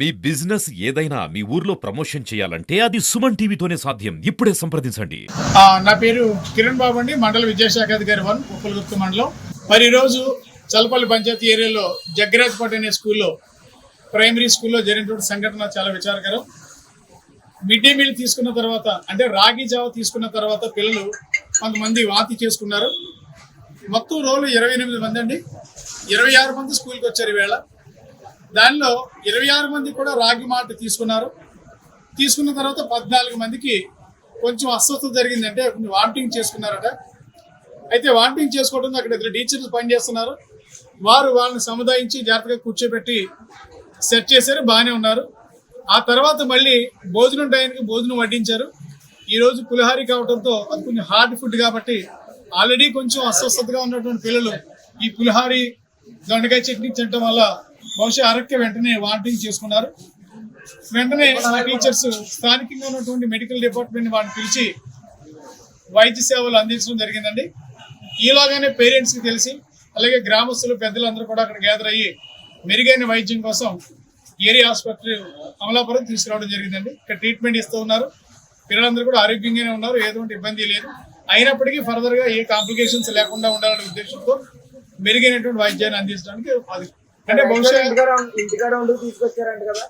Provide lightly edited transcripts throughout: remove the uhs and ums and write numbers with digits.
మీ business ఏదైనా మీ ఊర్లో promotion చేయాలంటే అది సుమన్ టీవీతోనే సాధ్యం. ఇప్పుడే సంప్రదించండి. నా పేరు కిరణ్ బాబు అండి, మండల విద్యాశాఖ అధికారి 1 ఉప్పలగుప్త మండలం. మరి ఈరోజు చల్లపల్లి పంచాయతీ ఏరియాలో జగ్గరాజ్పేట అనే స్కూల్లో ప్రైమరీ స్కూల్లో జరిగినటువంటి సంఘటన చాలా విచారకరం. మిడ్ డే మీల్ తీసుకున్న తర్వాత అంటే రాగి జావ తీసుకున్న తర్వాత పిల్లలు కొంతమంది వాంతి చేసుకున్నారు. మొత్తం రోజు 28 మంది అండి, 26 మంది స్కూల్కి వచ్చారు ఈవేళ. దానిలో 26 మంది కూడా రాగి మాల్ట్ తీసుకున్నారు. తీసుకున్న తర్వాత 14 మందికి కొంచెం అస్వస్థత జరిగిందంటే కొంచెం వామిటింగ్ చేసుకున్నారట. అయితే వామిటింగ్ చేసుకోవడంతో అక్కడ 2 టీచర్స్ పనిచేస్తున్నారు. వారు వాళ్ళని సముదాయించి జాగ్రత్తగా కూర్చోబెట్టి సెట్ చేశారు, బాగానే ఉన్నారు. ఆ తర్వాత మళ్ళీ భోజనం టైంకి భోజనం వడ్డించారు. ఈరోజు పులిహారి కావడంతో అది కొంచెం హార్డ్ ఫుడ్ కాబట్టి ఆల్రెడీ కొంచెం అస్వస్థతగా ఉన్నటువంటి పిల్లలు ఈ పులిహారి దొండకాయ చట్నీ తినడం వల్ల బహుశా అరక్కి వెంటనే వామిటింగ్ చేసుకున్నారు. వెంటనే ఆ టీచర్స్ స్థానికంగా ఉన్నటువంటి మెడికల్ డిపార్ట్మెంట్ వాడిని పిలిచి వైద్య సేవలు అందించడం జరిగిందండి. ఈలోగానే పేరెంట్స్కి తెలిసి అలాగే గ్రామస్తులు పెద్దలందరూ కూడా అక్కడ గ్యాదర్ అయ్యి మెరుగైన వైద్యం కోసం ఏరియా ఆసుపత్రి అమలాపురం తీసుకురావడం జరిగిందండి. ఇక్కడ ట్రీట్మెంట్ ఇస్తూ ఉన్నారు. పిల్లలందరూ కూడా ఆరోగ్యంగానే ఉన్నారు, ఎటువంటి ఇబ్బంది లేదు. అయినప్పటికీ ఫర్దర్గా ఏ కాంప్లికేషన్స్ లేకుండా ఉండాలనే ఉద్దేశంతో మెరుగైనటువంటి వైద్యాన్ని అందించడానికి అది అంటే బహుశా తీసుకొచ్చారంట కదా.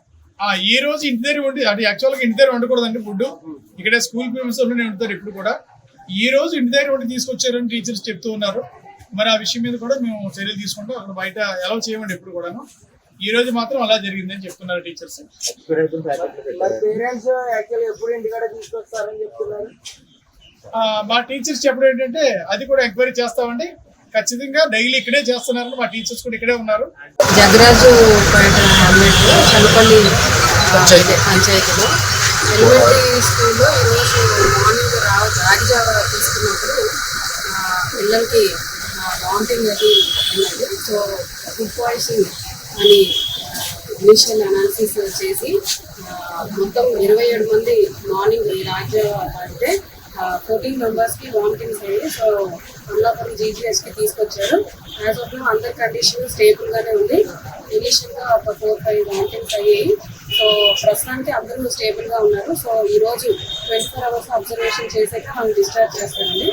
ఈ రోజు ఇంటి దగ్గర వండి అంటే యాక్చువల్గా ఇంటి దగ్గర వండకూడదండి ఫుడ్, ఇక్కడే స్కూల్ ప్రిమిస్ లోనే వండుతారు ఇప్పుడు కూడా. ఈ రోజు ఇంటి దగ్గర వండి తీసుకొచ్చారని టీచర్స్ చెప్తూ ఉన్నారు. మరి ఆ విషయం మీద కూడా మేము చర్యలు తీసుకుంటాం. అక్కడ బయట ఎలా చేయమండి ఎప్పుడు కూడాను. ఈ రోజు మాత్రం అలా జరిగిందని చెప్తున్నారు టీచర్స్. మా టీచర్స్ చెప్పడం ఏంటంటే అది కూడా ఎంక్వైరీ చేస్తామండి, ఖచ్చితంగా డైలీ ఇక్కడే చేస్తున్నారని మా టీచర్స్ కూడా ఇక్కడే ఉన్నారు. జగ్గరాజుపేట చల్లపల్లి పంచాయతీలో ఎలిమెంటరీ స్కూల్లో ఈరోజు మార్నింగ్ రాగి జావ తీసుకున్నప్పుడు పిల్లలకి వామిటింగ్ అది ఉన్నది. సో ఫుడ్ పాయిజన్ అని ఇనిషియల్ అనాలిసిస్ చేసి మొత్తం 27 మంది మార్నింగ్ ఈ రాగి జావ తాగితే 14 మెంబర్స్కి వామిటింగ్స్ అయ్యి సో అమలాపురం జీజీహెచ్కి తీసుకొచ్చారు. యాజ్ ఆఫ్ నౌ అందరి కండిషన్ స్టేబుల్గానే ఉంది. ఇనిషియల్గా ఒక 4-5 వామిటింగ్స్ అయ్యాయి. సో ప్రస్తుతానికి అందరూ స్టేబుల్గా ఉన్నారు. సో ఈరోజు 24 అవర్స్ అబ్జర్వేషన్ చేసాక మనం డిశ్చార్జ్ చేస్తామండి.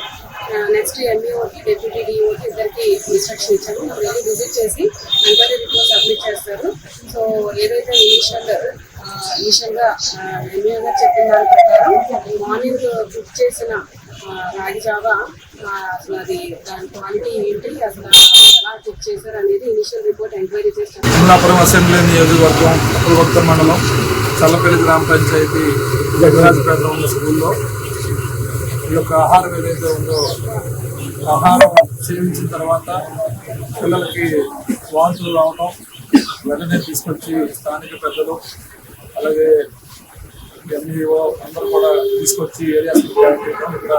నెక్స్ట్ ఎంఈఓకి డెప్యూటీ డిఓకి ఇద్దరికి ఇన్స్ట్రక్షన్ ఇచ్చాము. వెళ్ళి విజిట్ చేసి ఎంక్వైరీ రిపోర్ట్ సబ్మిట్ చేస్తారు. సో ఏదైతే ఇనిషియల్గా ఎంఈఓ గారు చెప్పిన దాని ప్రకారం మార్నింగ్ కుక్ చేసిన రాగి జావ అసలు అది దాని క్వాలిటీ ఏంటి, అసలు ఎలా కుక్ చేశారు అనేది ఇనిషియల్ రిపోర్ట్ ఎంక్వైరీ చేస్తారు. అమలాపురం అసెంబ్లీ నియోజకవర్గం ఉప్పలగుప్త మండలం చల్లపల్లి గ్రామ పంచాయతీ జగ్గరాజ్పేటలో ఉన్న స్కూల్లో ఈ యొక్క ఆహారం ఏదైతే ఉందో ఆహారం సేవించిన తర్వాత పిల్లలకి వాంతులు రావడం, వెంటనే తీసుకొచ్చి స్థానిక పెద్దలు అలాగే ఎంఈఓ అందరూ కూడా తీసుకొచ్చి ఏరియా ఇక్కడ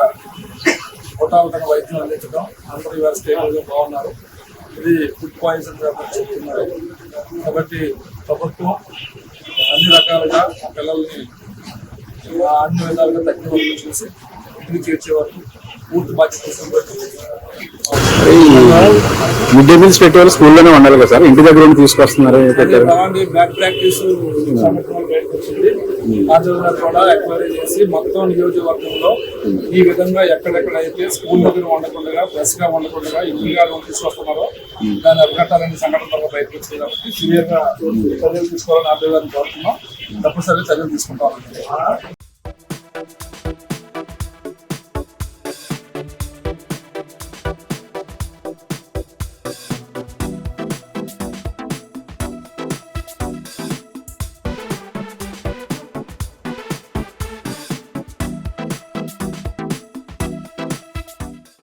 హోటాలతో వైద్యం అందించడం, అందరూ ఇవాళ స్టేబుల్గా బాగున్నారు. ఇది ఫుడ్ పాయిజన్ చెప్తున్నారు. కాబట్టి ప్రభుత్వం అన్ని రకాలుగా పిల్లల్ని అన్ని విధాలుగా తగ్గిన వరకు చూసి ఇంటికి చేర్చే వరకు పూర్తి బాధ్యత. మిడ్ డే మీల్స్ పెట్టేవారు స్కూల్లోనే ఉండాలి కదా సార్, ఇంటి దగ్గర తీసుకొస్తున్నారు. అలాంటి బ్యాడ్ ప్రాక్టీస్ సంఘటనలు బయటకు వచ్చింది. రాజధాని కూడా ఎంక్వైరీ చేసి మొత్తం నియోజకవర్గంలో ఈ విధంగా ఎక్కడెక్కడైతే స్కూల్ దగ్గర ఉండకుండా ఫ్రెష్ గా ఉండకుండా ఇంటిగా తీసుకొస్తున్నారో దాన్ని అరికట్టాలని సంఘటన తర్వాత బయటకు వచ్చింది. కాబట్టి సివియర్ గా చర్యలు తీసుకోవాలని ఆదేశాన్ని కోరుతున్నాం. తప్పనిసరిగా చర్యలు తీసుకుంటాం.